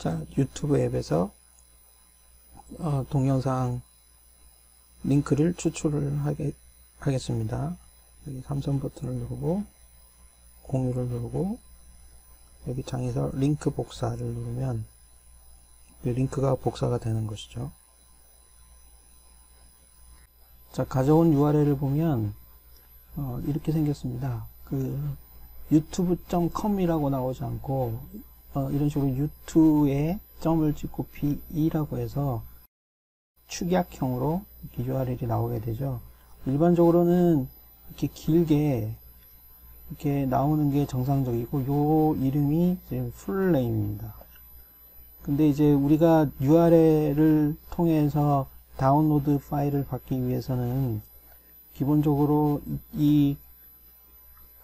자, 유튜브 앱에서 동영상 링크를 추출을 하겠습니다. 여기 삼성 버튼을 누르고 공유를 누르고 여기 창에서 링크 복사를 누르면 이 링크가 복사가 되는 것이죠. 자, 가져온 URL을 보면 이렇게 생겼습니다. 그 유튜브.com이라고 나오지 않고 이런 식으로 유튜브에 점을 찍고 PE라고 해서 축약형으로 이렇게 URL이 나오게 되죠. 일반적으로는 이렇게 길게 이렇게 나오는 게 정상적이고 요 이름이 이제 풀네임입니다. 근데 이제 우리가 URL을 통해서 다운로드 파일을 받기 위해서는 기본적으로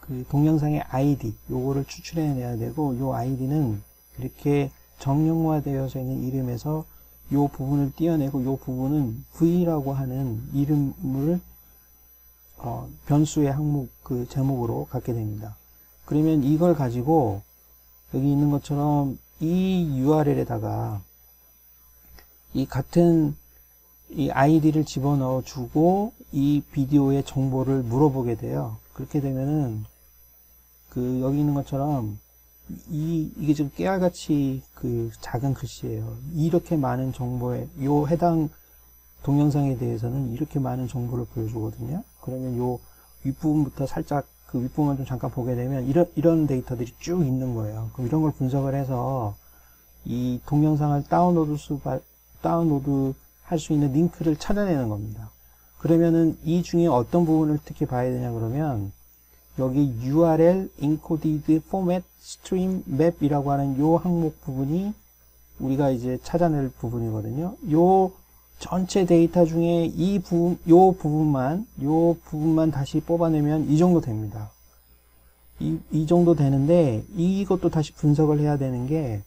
그 동영상의 ID 요거를 추출해내야 되고, 요 ID는 이렇게 정형화되어져 있는 이름에서 요 부분을 띄어내고, 요 부분은 V라고 하는 이름을 변수의 항목 그 제목으로 갖게 됩니다. 그러면 이걸 가지고 여기 있는 것처럼 이 URL에다가 이 같은 이 ID를 집어넣어 주고 이 비디오의 정보를 물어보게 돼요. 그렇게 되면은 그 여기 있는 것처럼 이게 지금 깨알같이 그 작은 글씨예요. 이렇게 많은 정보에 요 해당 동영상에 대해서는 이렇게 많은 정보를 보여주거든요. 그러면 요 윗부분부터 살짝 그 윗부분을 좀 잠깐 보게 되면 이런 데이터들이 쭉 있는 거예요. 그럼 이런 걸 분석을 해서 이 동영상을 다운로드 할 수 있는 링크를 찾아내는 겁니다. 그러면은 이 중에 어떤 부분을 특히 봐야 되냐 그러면 여기 URL encoded format stream map 이라고 하는 요 항목 부분이 우리가 이제 찾아낼 부분이거든요. 요 전체 데이터 중에 요 부분만 다시 뽑아내면 이 정도 됩니다. 이 정도 되는데 이것도 다시 분석을 해야 되는 게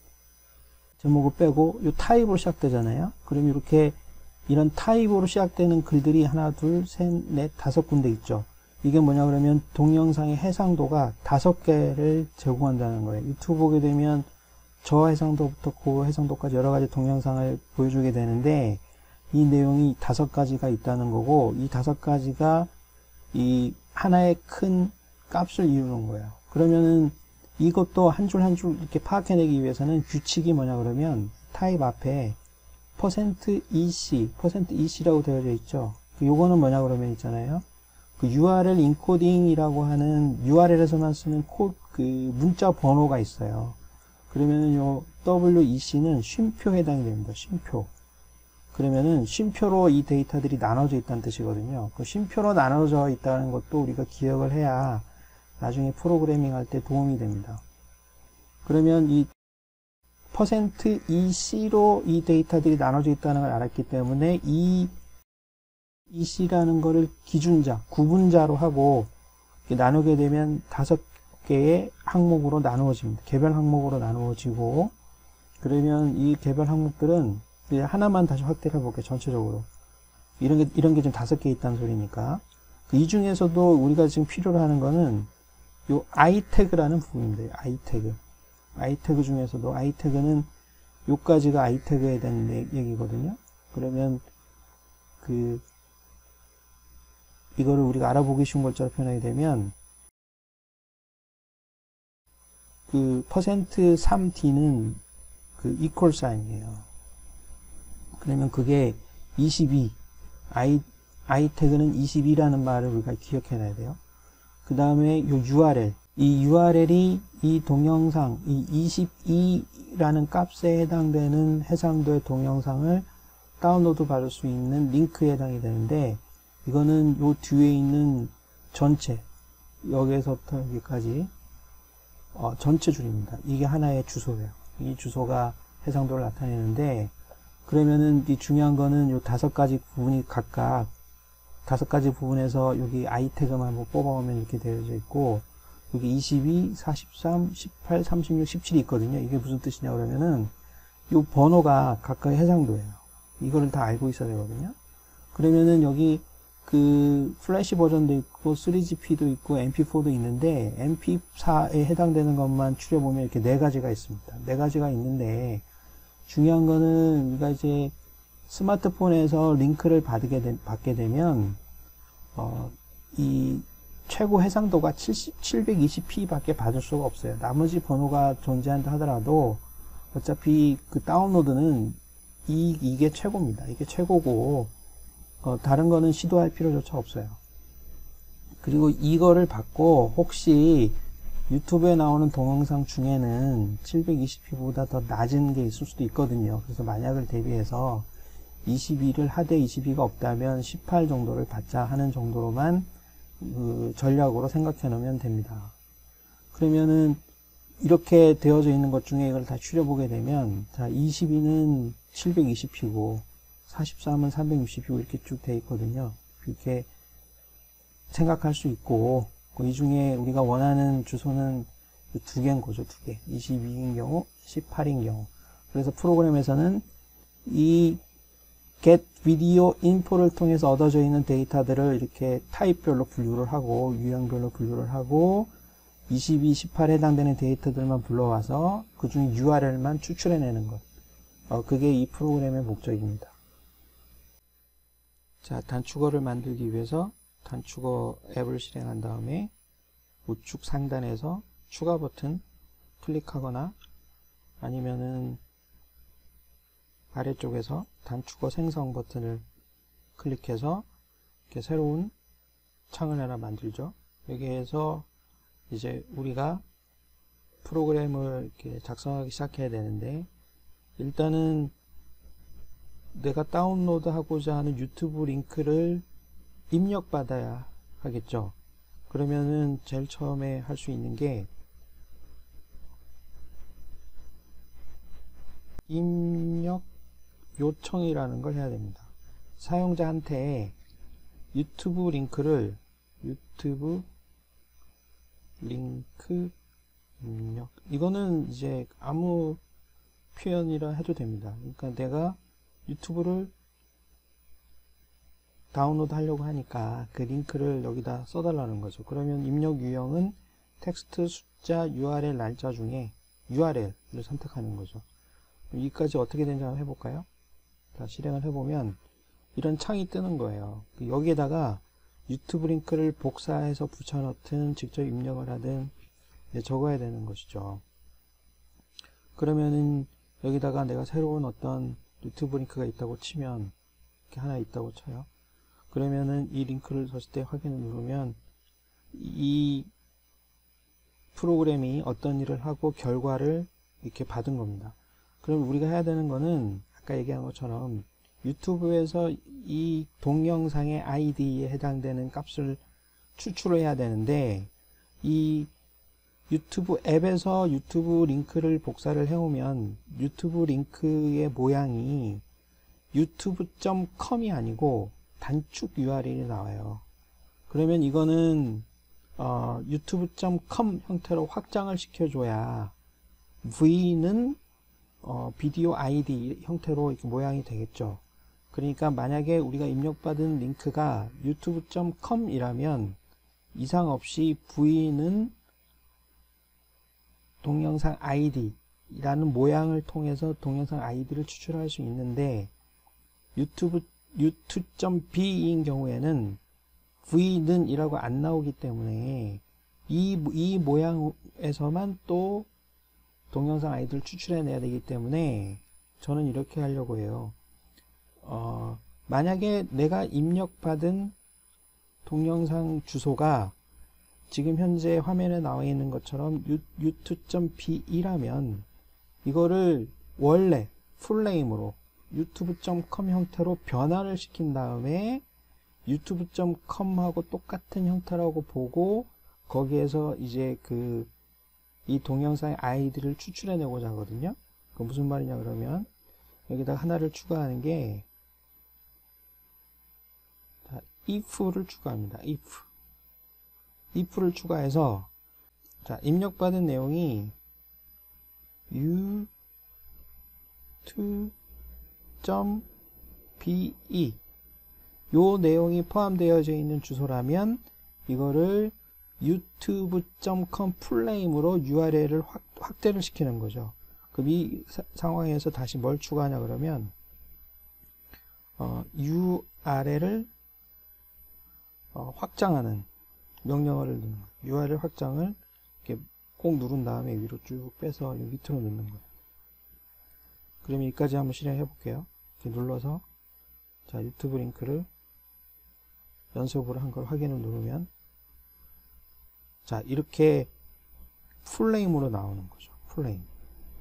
제목을 빼고 요 타입으로 시작되잖아요. 그럼 이렇게 이런 타입으로 시작되는 글들이 하나, 둘, 셋, 넷, 5군데 있죠. 이게 뭐냐 그러면 동영상의 해상도가 5개를 제공한다는 거예요. 유튜브 보게 되면 저 해상도부터 그 해상도까지 여러 가지 동영상을 보여주게 되는데 이 내용이 5가지가 있다는 거고, 이 5가지가 이 하나의 큰 값을 이루는 거예요. 그러면은 이것도 한 줄 한 줄 이렇게 파악해내기 위해서는 규칙이 뭐냐 그러면 타입 앞에 %EC라고 되어져 있죠. 요거는 뭐냐 그러면 있잖아요. 그 URL 인코딩이라고 하는 URL에서만 쓰는 그 문자 번호가 있어요. 그러면은 요 WEC는 쉼표에 해당이 됩니다. 쉼표. 그러면은 쉼표로 이 데이터들이 나눠져 있다는 뜻이거든요. 그 쉼표로 나눠져 있다는 것도 우리가 기억을 해야 나중에 프로그래밍 할 때 도움이 됩니다. 그러면 이 %EC로 이 데이터들이 나눠져 있다는 걸 알았기 때문에 이 EC라는 거를 기준자, 구분자로 하고 나누게 되면 5개의 항목으로 나누어집니다. 개별 항목으로 나누어지고, 그러면 이 개별 항목들은 하나만 다시 확대를 해볼게요. 전체적으로. 이런 게 지금 5개 있다는 소리니까. 이 중에서도 우리가 지금 필요로 하는 거는 요 I 태그라는 부분인데요. I 태그 중에서도 I 태그는 요까지가 I 태그에 대한 얘기거든요. 그러면 이거를 우리가 알아보기 쉬운 글자로 표현하게 되면 그 %3D는 그 equal sign이에요. 그러면 그게 22, I 태그는 22라는 말을 우리가 기억해놔야 돼요. 그 다음에 요 URL, 이 URL이 이 동영상, 이 22라는 값에 해당되는 해상도의 동영상을 다운로드 받을 수 있는 링크에 해당이 되는데, 이거는 요 뒤에 있는 전체, 여기에서부터 여기까지 전체 줄입니다. 이게 하나의 주소예요. 이 주소가 해상도를 나타내는데, 그러면은 이 중요한 거는 요 5가지 부분이 각각 5가지 부분에서 여기 I 태그만 한번 뽑아오면 이렇게 되어져 있고, 여기 22, 43, 18, 36, 17이 있거든요. 이게 무슨 뜻이냐 그러면은 요 번호가 각각의 해상도예요. 이거를 다 알고 있어야 되거든요. 그러면은 여기 그 플래시 버전도 있고 3GP도 있고 MP4도 있는데, MP4에 해당되는 것만 추려보면 이렇게 4가지가 있습니다. 4가지가 있는데 중요한 거는 우리가 이제 스마트폰에서 링크를 받게 되면 이 최고 해상도가 720p 밖에 받을 수가 없어요. 나머지 번호가 존재한다 하더라도 어차피 그 다운로드는 이게 최고입니다. 이게 최고고 다른 거는 시도할 필요조차 없어요. 그리고 이거를 받고 혹시 유튜브에 나오는 동영상 중에는 720p보다 더 낮은 게 있을 수도 있거든요. 그래서 만약을 대비해서 22를 하되 22가 없다면 18 정도를 받자 하는 정도로만 전략으로 생각해 놓으면 됩니다. 그러면은 이렇게 되어져 있는 것 중에 이걸 다 추려보게 되면, 자, 22는 720p고 43은 360p고 이렇게 쭉 돼 있거든요. 이렇게 생각할 수 있고, 이 중에 우리가 원하는 주소는 두 개인 거죠. 두 개. 22인 경우, 18인 경우. 그래서 프로그램에서는 이 get video info를 통해서 얻어져 있는 데이터들을 이렇게 타입별로 분류를 하고, 유형별로 분류를 하고, 22, 18에 해당되는 데이터들만 불러와서 그 중에 URL만 추출해내는 것. 그게 이 프로그램의 목적입니다. 자, 단축어를 만들기 위해서 단축어 앱을 실행한 다음에 우측 상단에서 추가 버튼 클릭하거나 아니면은 아래쪽에서 단축어 생성 버튼을 클릭해서 이렇게 새로운 창을 하나 만들죠. 여기에서 이제 우리가 프로그램을 이렇게 작성하기 시작해야 되는데, 일단은 내가 다운로드 하고자 하는 유튜브 링크를 입력받아야 하겠죠. 그러면은 제일 처음에 할 수 있는 게 입력 요청이라는 걸 해야 됩니다. 사용자한테 유튜브 링크 입력, 이거는 이제 아무 표현이라 해도 됩니다. 그러니까 내가 유튜브를 다운로드 하려고 하니까 그 링크를 여기다 써달라는 거죠. 그러면 입력 유형은 텍스트, 숫자, URL, 날짜 중에 URL을 선택하는 거죠. 여기까지 어떻게 되는지 한번 해볼까요? 자, 실행을 해보면 이런 창이 뜨는 거예요. 여기에다가 유튜브 링크를 복사해서 붙여넣든 직접 입력을 하든 적어야 되는 것이죠. 그러면은 여기다가 내가 새로운 어떤 유튜브 링크가 있다고 치면, 이렇게 하나 있다고 쳐요. 그러면은 이 링크를 썼을 때 확인을 누르면 이 프로그램이 어떤 일을 하고 결과를 이렇게 받은 겁니다. 그럼 우리가 해야 되는 거는 아까 얘기한 것처럼 유튜브에서 이 동영상의 아이디에 해당되는 값을 추출해야 되는데, 이 유튜브 앱에서 유튜브 링크를 복사를 해오면 유튜브 링크의 모양이 유튜브.com이 아니고 단축 URL이 나와요. 그러면 이거는 유튜브.com 형태로 확장을 시켜줘야 V는 비디오 아이디 형태로 이렇게 모양이 되겠죠. 그러니까 만약에 우리가 입력받은 링크가 유튜브.com 이라면 이상 없이 V는 동영상 아이디라는 모양을 통해서 동영상 아이디를 추출할 수 있는데, 유튜브.b인 경우에는 V는 이라고 안 나오기 때문에 이 모양에서만 또 동영상 아이디를 추출해내야 되기 때문에 저는 이렇게 하려고 해요. 만약에 내가 입력받은 동영상 주소가 지금 현재 화면에 나와 있는 것처럼 유튜브.b라면 이거를 원래 풀네임으로 유튜브.com 형태로 변화를 시킨 다음에 유튜브.com하고 똑같은 형태라고 보고 거기에서 이제 이 동영상의 아이디를 추출해내고자 하거든요. 그 무슨 말이냐 그러면 여기다 하나를 추가하는 게 if를 추가합니다. if를 추가해서 자, 입력받은 내용이 유튜브.be 요 내용이 포함되어져 있는 주소라면 이거를 유튜브.com 풀네임으로 URL을 확대를 시키는 거죠. 그럼 이 상황에서 다시 뭘 추가하냐 그러면 URL을 확장하는 명령어를 넣는 거예요. URL 확장을 이렇게 꼭 누른 다음에 위로 쭉 빼서 밑으로 넣는 거예요. 그러면 여기까지 한번 실행해 볼게요. 이렇게 눌러서 자 유튜브 링크를 연속으로 한 걸 확인을 누르면 자 이렇게 풀네임으로 나오는 거죠.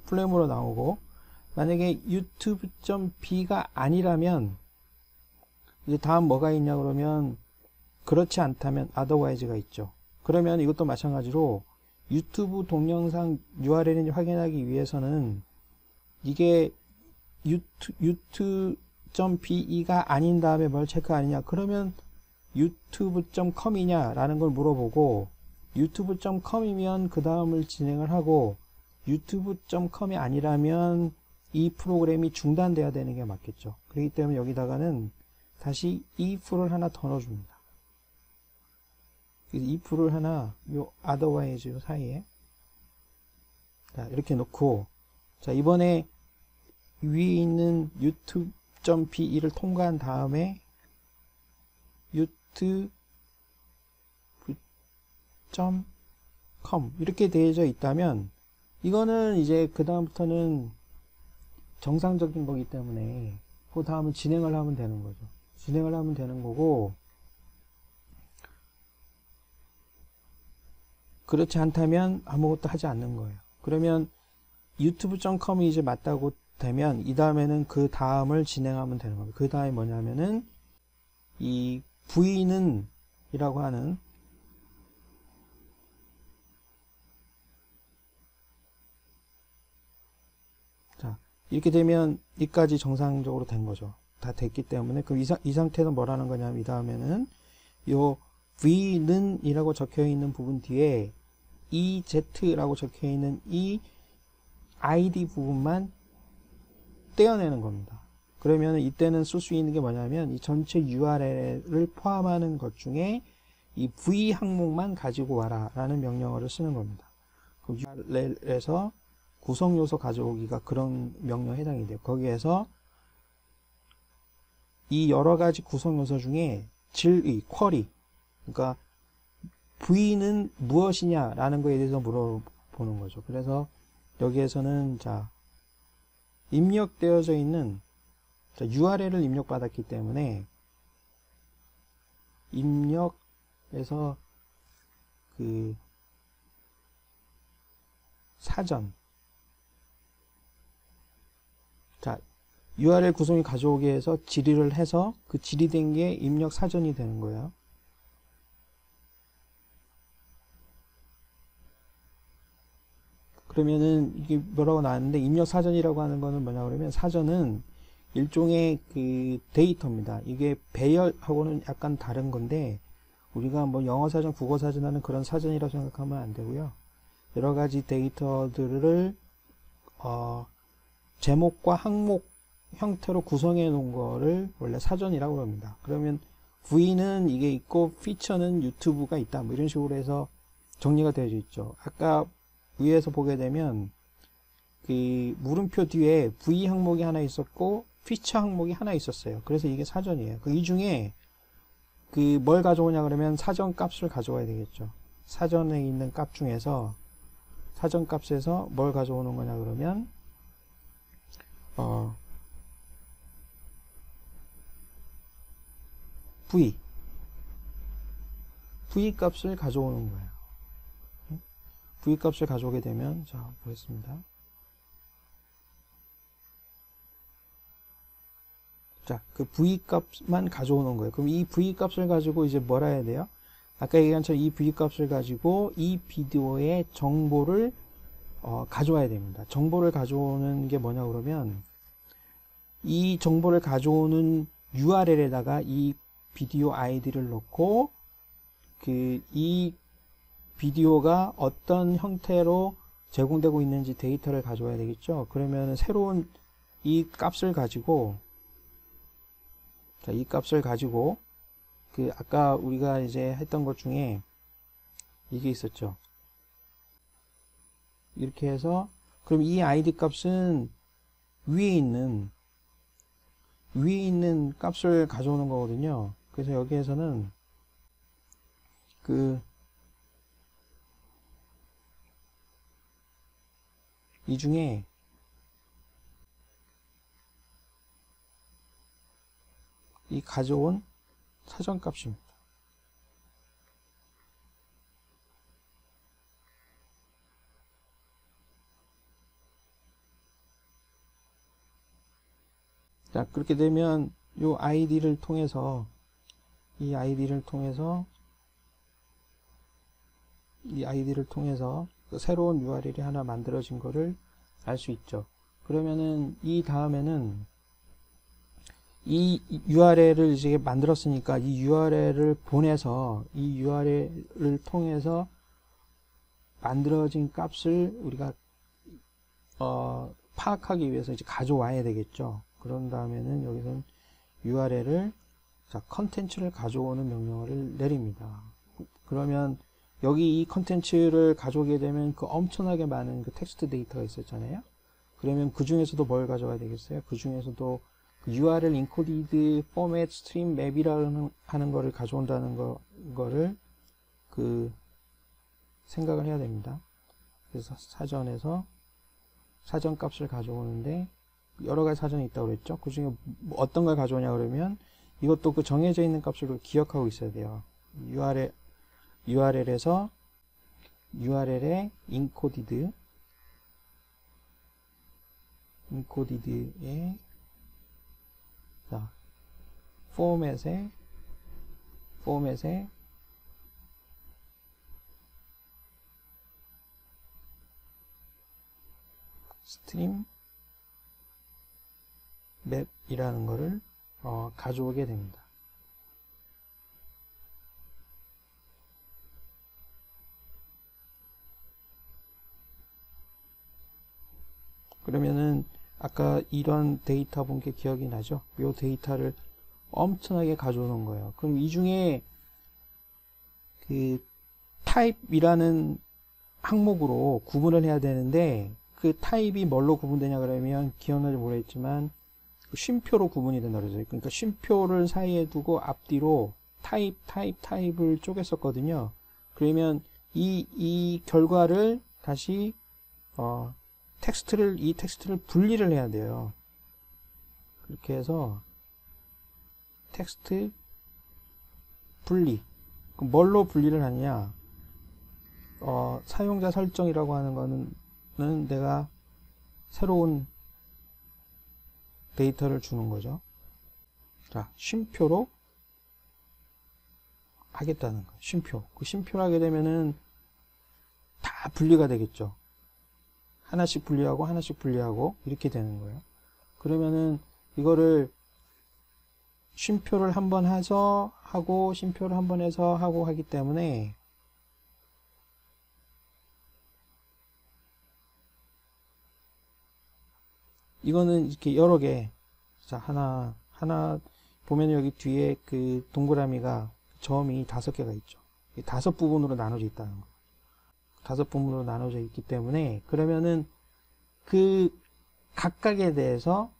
풀네임으로 나오고 만약에 유튜브.b가 아니라면 이제 다음 뭐가 있냐 그러면 그렇지 않다면 otherwise가 있죠. 그러면 이것도 마찬가지로 유튜브 동영상 URL인지 확인하기 위해서는 이게 유튜브.be가 아닌 다음에 뭘 체크 아니냐 그러면 유튜브.com이냐 라는 걸 물어보고 유튜브.com이면 그 다음을 진행을 하고 유튜브.com이 아니라면 이 프로그램이 중단돼야 되는 게 맞겠죠. 그렇기 때문에 여기다가는 다시 if를 하나 더 넣어줍니다. if를 하나 요 otherwise 요 사이에 자 이렇게 놓고 자 이번에 위에 있는 유튜브.be를 통과한 다음에 유튜브.com 이렇게 되어져 있다면 이거는 이제 그 다음부터는 정상적인 거기 때문에 그 다음은 진행을 하면 되는 거죠. 진행을 하면 되는 거고 그렇지 않다면 아무것도 하지 않는 거예요. 그러면 유튜브.com이 이제 맞다고 되면 이 다음에는 그 다음을 진행하면 되는 겁니다. 그 다음에 뭐냐면은 이 v는 이라고 하는 자 이렇게 되면 이까지 정상적으로 된 거죠. 다 됐기 때문에 그럼 이 상태는 뭐라는 거냐면 이 다음에는 요 v는 이라고 적혀 있는 부분 뒤에 ez라고 적혀 있는 이 id 부분만 떼어내는 겁니다. 그러면 이때는 쓸 수 있는 게 뭐냐면 이 전체 URL을 포함하는 것 중에 이 v 항목만 가지고 와라 라는 명령어를 쓰는 겁니다. 그럼 URL에서 구성 요소 가져오기가 그런 명령에 해당이 돼요. 거기에서 이 여러 가지 구성 요소 중에 질의, 쿼리, 그러니까 v는 무엇이냐 라는 거에 대해서 물어보는 거죠. 그래서 여기에서는 자 입력되어져 있는 자, URL을 입력받았기 때문에 입력에서 그 사전 자 URL 구성이 가져오게 해서 질의를 해서 그 질의된 게 입력 사전이 되는 거예요. 그러면은 이게 뭐라고 나왔는데 입력 사전이라고 하는 거는 뭐냐 그러면 사전은 일종의 그 데이터입니다. 이게 배열하고는 약간 다른 건데 우리가 뭐 영어 사전, 국어 사전 하는 그런 사전이라고 생각하면 안 되고요. 여러 가지 데이터들을 제목과 항목 형태로 구성해 놓은 거를 원래 사전이라고 합니다. 그러면 V는 이게 있고 피처는 유튜브가 있다. 뭐 이런 식으로 해서 정리가 되어 있죠. 아까 위에서 보게 되면 그 물음표 뒤에 V 항목이 하나 있었고 피처 항목이 하나 있었어요. 그래서 이게 사전이에요. 그 이 중에 그 뭘 가져오냐 그러면 사전 값을 가져와야 되겠죠. 사전에 있는 값 중에서 사전 값에서 뭘 가져오는 거냐 그러면 V 값을 가져오는 거예요. V 값을 가져오게 되면 자 보겠습니다. 자, 그 V 값만 가져오는 거예요. 그럼 이 V 값을 가지고 이제 뭐라 해야 돼요? 아까 얘기한 것처럼 이 V 값을 가지고 이 비디오의 정보를 가져와야 됩니다. 정보를 가져오는 게 뭐냐 그러면 이 정보를 가져오는 URL에다가 이 비디오 아이디를 넣고 이 비디오가 어떤 형태로 제공되고 있는지 데이터를 가져와야 되겠죠. 그러면 새로운 이 값을 가지고 자, 이 값을 가지고 그 아까 우리가 이제 했던 것 중에 이게 있었죠. 이렇게 해서 그럼 이 id 값은 위에 있는 값을 가져오는 거거든요. 그래서 여기에서는 이 중에 이 가져온 사전값입니다. 자, 그렇게 되면 이 아이디를 통해서 새로운 URL이 하나 만들어진 거를 알 수 있죠. 그러면은 이 다음에는 이 URL을 이제 만들었으니까 이 URL을 보내서 이 URL을 통해서 만들어진 값을 우리가 파악하기 위해서 이제 가져와야 되겠죠. 그런 다음에는 여기서는 URL을 컨텐츠를 가져오는 명령어를 내립니다. 그러면 여기 이 컨텐츠를 가져오게 되면 그 엄청나게 많은 그 텍스트 데이터가 있었잖아요. 그러면 그 중에서도 뭘 가져와야 되겠어요? 그 중에서도 URL encoded format stream map이라는 하는 거를 가져온다는 거를 생각을 해야 됩니다. 그래서 사전에서 사전 값을 가져오는데 여러 가지 사전이 있다고 그랬죠. 그 중에 어떤 걸 가져오냐 그러면 이것도 그 정해져 있는 값을 기억하고 있어야 돼요. URL에서 URL에 encoded에 포맷에 스트림 맵이라는 거를 가져오게 됩니다. 그러면은 아까 이런 데이터 본 게 기억이 나죠? 이 데이터를 엄청나게 가져오는 거예요. 그럼 이 중에 그 타입이라는 항목으로 구분을 해야 되는데 그 타입이 뭘로 구분되냐 그러면 기억나지 모르겠지만 쉼표로 구분이 된다 그러죠. 그러니까 쉼표를 사이에 두고 앞뒤로 타입을 쪼갰었거든요. 그러면 이 결과를 다시 이 텍스트를 분리를 해야 돼요. 그렇게 해서 텍스트 분리. 그럼 뭘로 분리를 하느냐? 사용자 설정이라고 하는 거는 내가 새로운 데이터를 주는 거죠. 자, 쉼표로 하겠다는 거예요. 쉼표. 그 쉼표를 하게 되면은 다 분리가 되겠죠. 하나씩 분리하고 이렇게 되는 거예요. 그러면은 이거를 쉼표를 한번 해서 하고 쉼표를 한번 해서 하고 하기 때문에 이거는 이렇게 여러 개, 자, 하나 보면 여기 뒤에 그 동그라미가 점이 5개가 있죠. 5부분으로 나눠져 있다는 거. 5부분으로 나눠져 있기 때문에 그러면은 그 각각에 대해서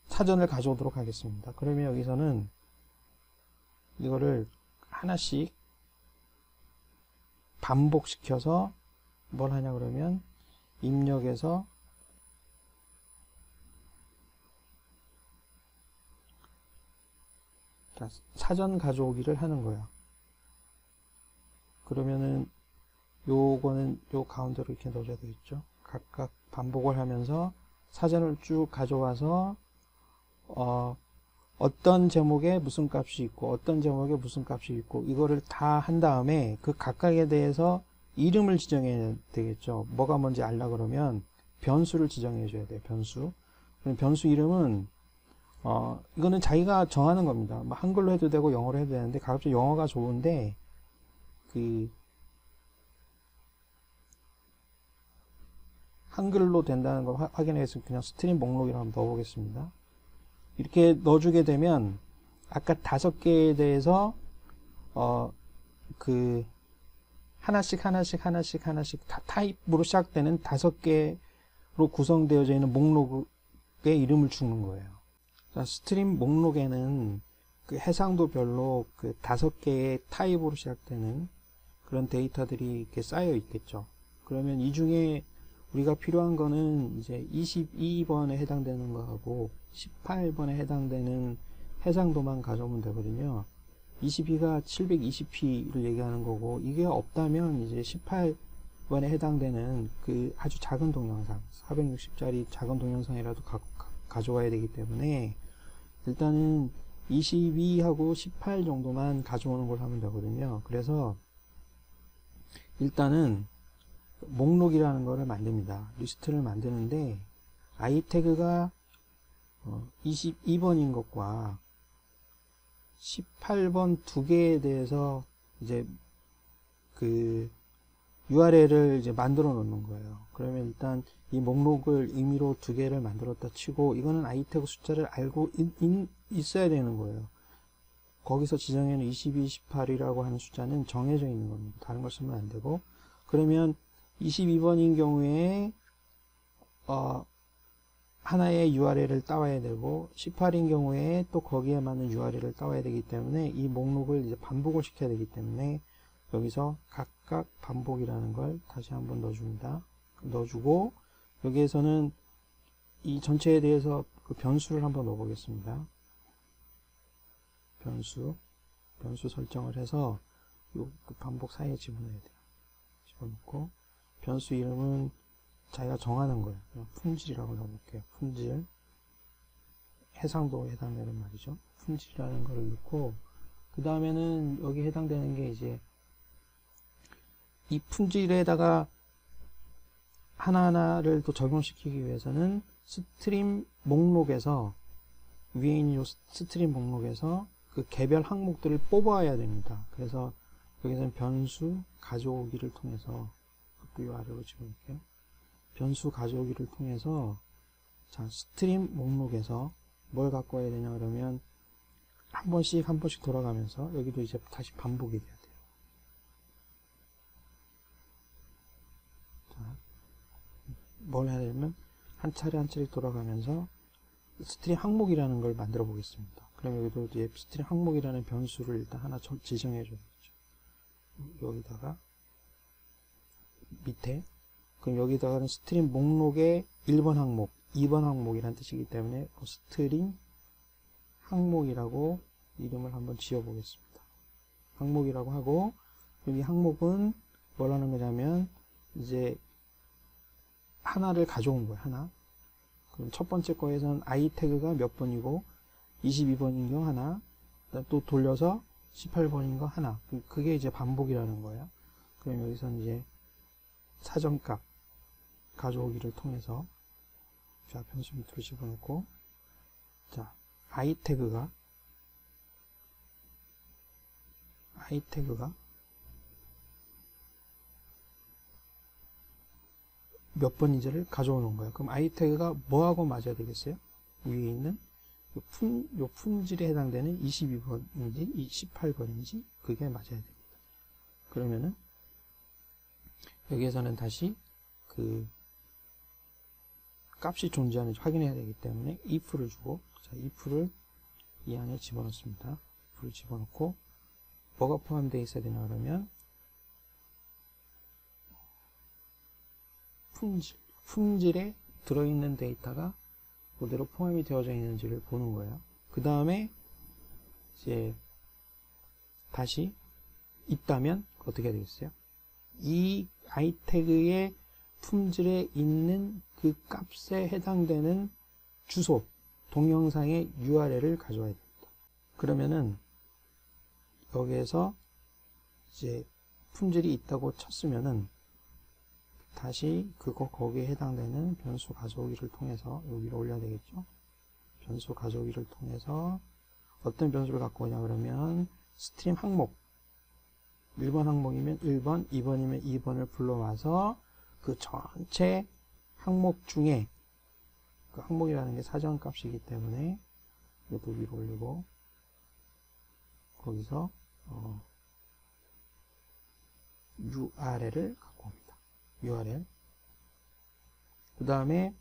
사전을 가져오도록 하겠습니다. 그러면 여기서는 이거를 하나씩 반복시켜서 뭘 하냐 그러면 입력해서 사전 가져오기를 하는 거예요. 그러면은 요거는 요 가운데로 이렇게 넣어줘야 되겠죠. 각각 반복을 하면서 사전을 쭉 가져와서 어떤 제목에 무슨 값이 있고 어떤 제목에 무슨 값이 있고 이거를 다 한 다음에 그 각각에 대해서 이름을 지정해야 되겠죠. 뭐가 뭔지 알라 그러면 변수를 지정해 줘야 돼요. 변수. 그럼 변수 이름은 이거는 자기가 정하는 겁니다. 뭐 한글로 해도 되고 영어로 해도 되는데 가급적 영어가 좋은데 한글로 된다는 걸 확인해서 그냥 스트림 목록이라고 한번 넣어보겠습니다. 이렇게 넣어주게 되면 아까 5개에 대해서 하나씩 다 타입으로 시작되는 5개로 구성되어져 있는 목록의 이름을 주는 거예요. 자, 스트림 목록에는 그 해상도별로 그 5개의 타입으로 시작되는 그런 데이터들이 이렇게 쌓여 있겠죠. 그러면 이 중에 우리가 필요한 거는 이제 22번에 해당되는 거하고 18번에 해당되는 해상도만 가져오면 되거든요. 22가 720p를 얘기하는 거고, 이게 없다면 이제 18번에 해당되는 그 아주 작은 동영상, 460짜리 작은 동영상이라도 가져와야 되기 때문에 일단은 22하고 18 정도만 가져오는 걸 하면 되거든요. 그래서 일단은 목록이라는 거를 만듭니다. 리스트를 만드는데 i 태그가 22번인 것과 18번 두 개에 대해서 이제 그 URL을 이제 만들어 놓는 거예요. 그러면 일단 이 목록을 임의로 두 개를 만들었다 치고, 이거는 i 태그 숫자를 알고 있어야 되는 거예요. 거기서 지정해놓은 22, 18이라고 하는 숫자는 정해져 있는 겁니다. 다른 걸 쓰면 안 되고, 그러면 22번인 경우에 하나의 URL을 따와야 되고, 18인 경우에 또 거기에 맞는 URL을 따와야 되기 때문에 이 목록을 이제 반복을 시켜야 되기 때문에 여기서 각각 반복이라는 걸 다시 한번 넣어줍니다. 넣어주고, 여기에서는 이 전체에 대해서 그 변수를 한번 넣어보겠습니다. 변수 설정을 해서 요 그 반복 사이에 집어넣어야 돼요. 집어넣고, 변수 이름은 자기가 정하는 거예요. 품질이라고 넣어볼게요. 품질. 해상도에 해당되는 말이죠. 품질이라는 거를 넣고, 그 다음에는 여기 해당되는 게 이제 이 품질에다가 하나하나를 또 적용시키기 위해서는 스트림 목록에서, 위에 있는 요 스트림 목록에서 그 개별 항목들을 뽑아야 됩니다. 그래서 여기서는 변수 가져오기를 통해서, 그것도 요 아래로 집어넣을게요. 변수 가져오기를 통해서, 자, 스트림 목록에서 뭘 갖고 와야 되냐 그러면 한 번씩 돌아가면서, 여기도 이제 다시 반복이 돼야 돼요. 자, 뭘 해야 되냐면 한 차례 돌아가면서 스트림 항목이라는 걸 만들어 보겠습니다. 그럼 여기도 이제 스트림 항목이라는 변수를 일단 하나 지정해 줘야죠. 여기다가 밑에, 그럼 여기다가는 스트림 목록의 1번 항목, 2번 항목이라는 뜻이기 때문에 스트림 항목이라고 이름을 한번 지어 보겠습니다. 항목이라고 하고, 이 항목은 뭘 하는 거냐면 이제 하나를 가져온 거예요. 하나. 그럼 첫 번째 거에서는 i 태그가 몇 번이고 22번인 경우 하나, 또 돌려서 18번인 거 하나. 그게 이제 반복이라는 거예요. 그럼 여기서는 이제 사정값 가져오기를 통해서, 자, 변수 밑으로 집어넣고, 자, i 태그가 몇 번인지를 가져오는 거예요. 그럼 i 태그가 뭐하고 맞아야 되겠어요? 위에 있는 요 품질에 해당되는 22번인지 18번인지 그게 맞아야 됩니다. 그러면은 여기에서는 다시 그 값이 존재하는지 확인해야 되기 때문에 if를 주고, 자, if를 이 안에 집어넣습니다. if를 집어넣고, 뭐가 포함되어 있어야 되냐 그러면 품질에 들어있는 데이터가 그대로 포함이 되어져 있는지를 보는 거예요. 그 다음에 이제 다시 있다면 어떻게 되겠어요? 이 i 태그의 품질에 있는 그 값에 해당되는 주소, 동영상의 URL을 가져와야 됩니다. 그러면은 여기에서 이제 품질이 있다고 쳤으면은 다시 거기에 해당되는 변수 가져오기를 통해서 여기로 올려야 되겠죠. 변수 가져오기를 통해서 어떤 변수를 갖고 오냐 그러면 스트림 항목, 1번 항목이면 1번, 2번이면 2번을 불러와서 그 전체 항목 중에, 그 항목이라는 게 사정값이기 때문에 이것도 위로 올리고, 거기서 URL을 갖고 옵니다. URL. 그 다음에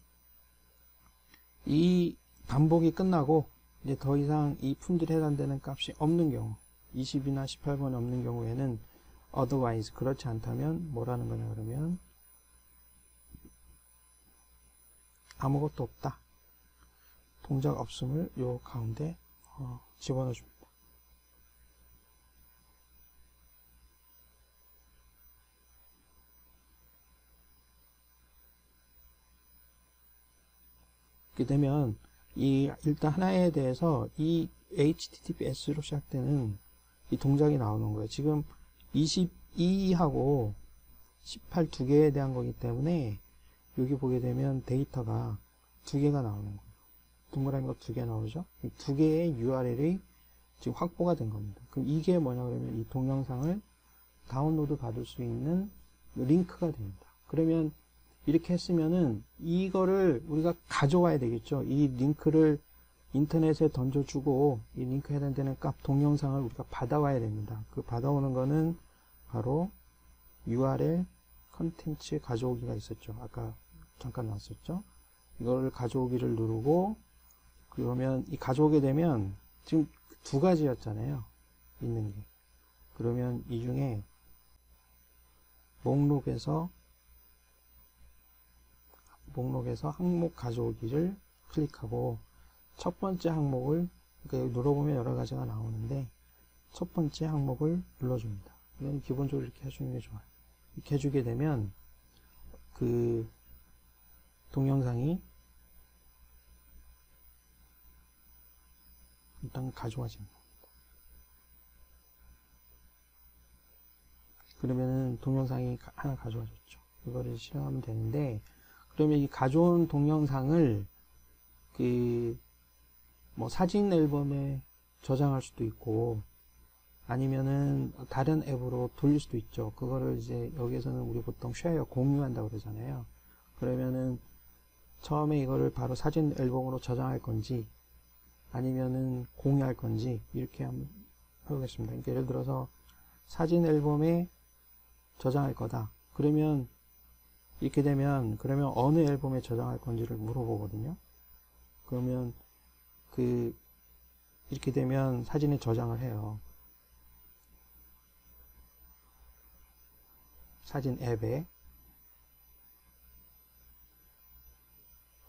이 반복이 끝나고 이제 더 이상 이 품질에 해당되는 값이 없는 경우, 20이나 18번이 없는 경우에는 otherwise, 그렇지 않다면 뭐라는 거냐 그러면 아무것도 없다. 동작 없음을 요 가운데 집어넣어 줍니다. 이렇게 되면 일단 하나에 대해서 이 HTTPS로 시작되는 이 동작이 나오는 거예요. 지금 22하고 18 두 개에 대한 거기 때문에 여기 보게 되면 데이터가 두 개가 나오는 거예요. 동그라미가 두 개 나오죠? 두 개의 URL이 지금 확보가 된 겁니다. 그럼 이게 뭐냐 그러면 이 동영상을 다운로드 받을 수 있는 링크가 됩니다. 그러면 이렇게 했으면은 이거를 우리가 가져와야 되겠죠. 이 링크를 인터넷에 던져주고 이 링크에 해당되는 값 동영상을 우리가 받아와야 됩니다. 그 받아오는 거는 바로 URL 컨텐츠 가져오기가 있었죠. 아까 잠깐 나왔었죠. 이거를 가져오기를 누르고 그러면 이 가져오게 되면 지금 두 가지였잖아요. 있는 게. 그러면 이 중에 목록에서 항목 가져오기를 클릭하고 첫 번째 항목을 그러니까 눌러보면 여러 가지가 나오는데 첫 번째 항목을 눌러줍니다. 그러면 기본적으로 이렇게 해주는 게 좋아요. 이렇게 해주게 되면 그 동영상이 일단 가져와집니다. 그러면은 동영상이 하나 가져와졌죠. 이거를 실행하면 되는데 그러면 이 가져온 동영상을 뭐 사진 앨범에 저장할 수도 있고 아니면은 다른 앱으로 돌릴 수도 있죠. 그거를 이제 여기에서는 우리 보통 쉐어 공유한다고 그러잖아요. 그러면은 처음에 이거를 바로 사진 앨범으로 저장할 건지 아니면은 공유할 건지 이렇게 한번 해보겠습니다. 그러니까 예를 들어서 사진 앨범에 저장할 거다. 그러면 이렇게 되면 그러면 어느 앨범에 저장할 건지를 물어보거든요. 그러면 이렇게 되면 사진에 저장을 해요. 사진 앱에.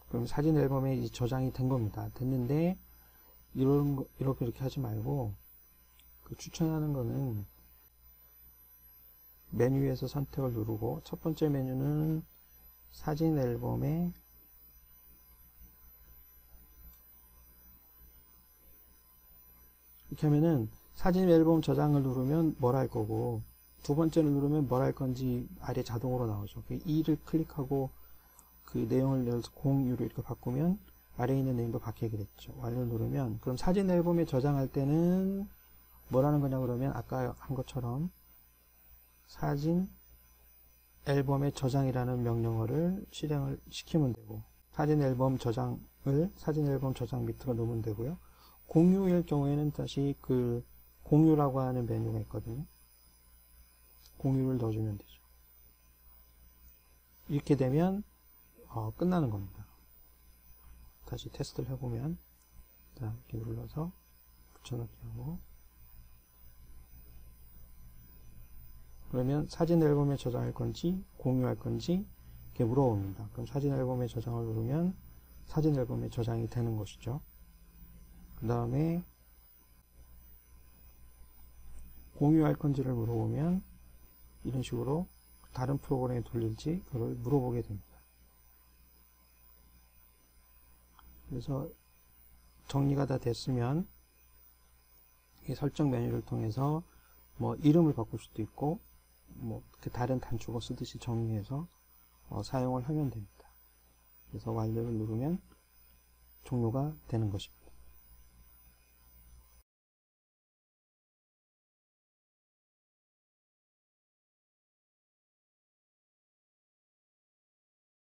그럼 사진 앨범에 저장이 된 겁니다. 됐는데 이렇게 하지 말고 추천하는 거는 메뉴에서 선택을 누르고 첫 번째 메뉴는 사진 앨범에 이렇게 하면은 사진 앨범 저장을 누르면 뭘 할 거고 두 번째를 누르면 뭘 할 건지 아래 자동으로 나오죠. 2를 클릭하고 그 내용을 내서 공유로 이렇게 바꾸면 아래에 있는 내용도 바뀌게 됐죠. 완료를 누르면 그럼 사진 앨범에 저장할 때는 뭐라는 거냐 그러면 아까 한 것처럼 사진 앨범의 저장이라는 명령어를 실행을 시키면 되고 사진 앨범 저장 밑으로 넣으면 되고요. 공유일 경우에는 다시 그 공유라고 하는 메뉴가 있거든요. 공유를 넣어주면 되죠. 이렇게 되면 끝나는 겁니다. 다시 테스트를 해보면 이렇게 눌러서 붙여넣기 하고 그러면 사진 앨범에 저장할 건지 공유할 건지 이렇게 물어봅니다. 그럼 사진 앨범에 저장을 누르면 사진 앨범에 저장이 되는 것이죠. 그 다음에 공유할 건지를 물어보면 이런 식으로 다른 프로그램에 돌릴지 그걸 물어보게 됩니다. 그래서 정리가 다 됐으면 이 설정 메뉴를 통해서 뭐 이름을 바꿀 수도 있고 뭐 다른 단축어 쓰듯이 정리해서 사용을 하면 됩니다. 그래서 완료를 누르면 종료가 되는 것입니다.